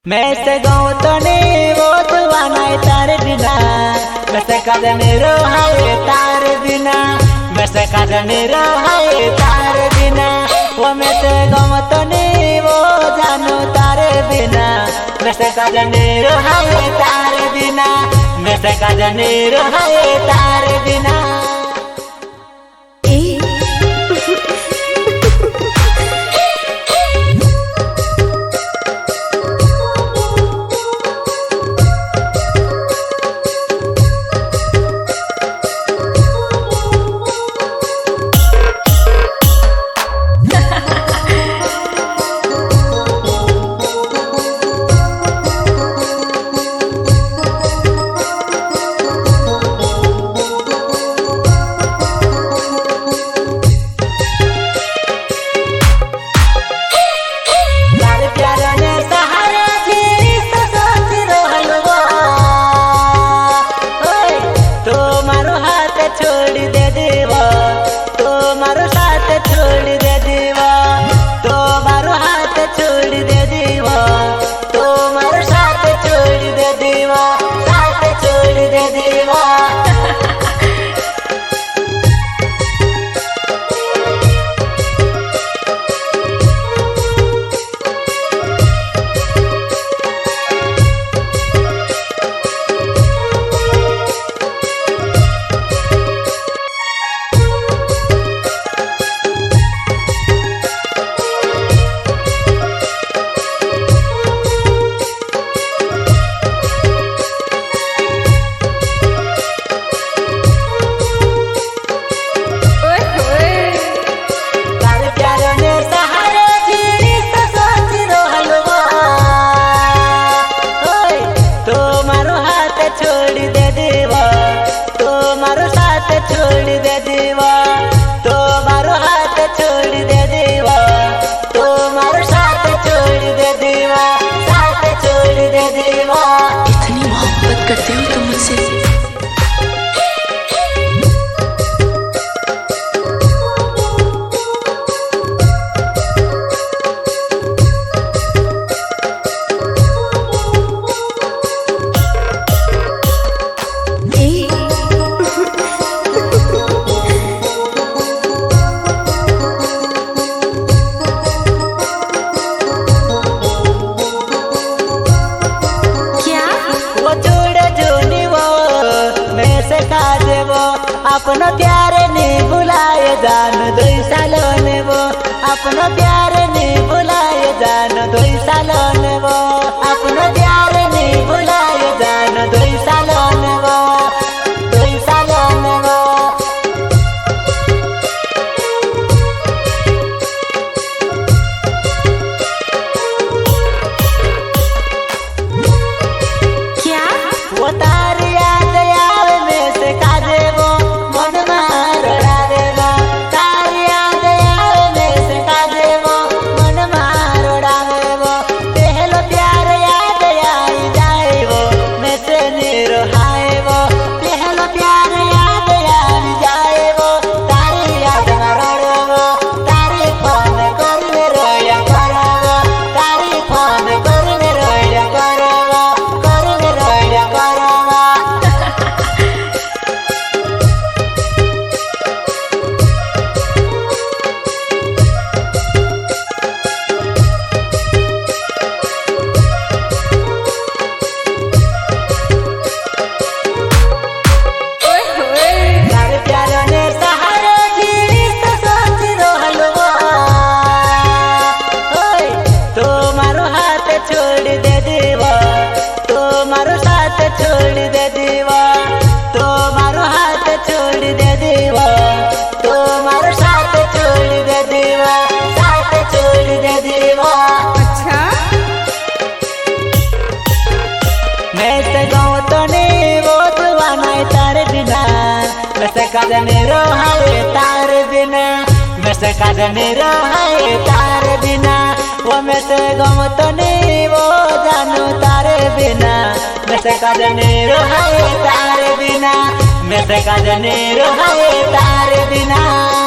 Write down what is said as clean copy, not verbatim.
मैं से गाँव तो नहीं वो दुआना तारे बिना मैं से कदने रोहाए तारे बिना मैं से कदने रोहाए तारे बिना वो मैं से गाँव तो नहीं वो जानो तारे बिना मैं से कदने रोहाए तारे बिना मैं से कदने रोहाए तारे बिना। इतनी मोहब्बत करते हो तुम मुझसे। अपना प्यार नहीं बुलाए जान दो सालों ने वो अपना प्यार नहीं बुलाए जान दो सालों ने वो अपना प्यार नहीं बुलाए जान दो सालों ने वो दो सालों ने वो। क्या वो तारी याद यार में से काजे वो मैं से कदने रोहाए तारे बिना मैं से कदने रोहाए तारे बिना वो मैं से गाँव तो नहीं वो जानो तारे बिना मैं से कदने रोहाए तारे बिना मैं से कदने रोहाए तारे बिना।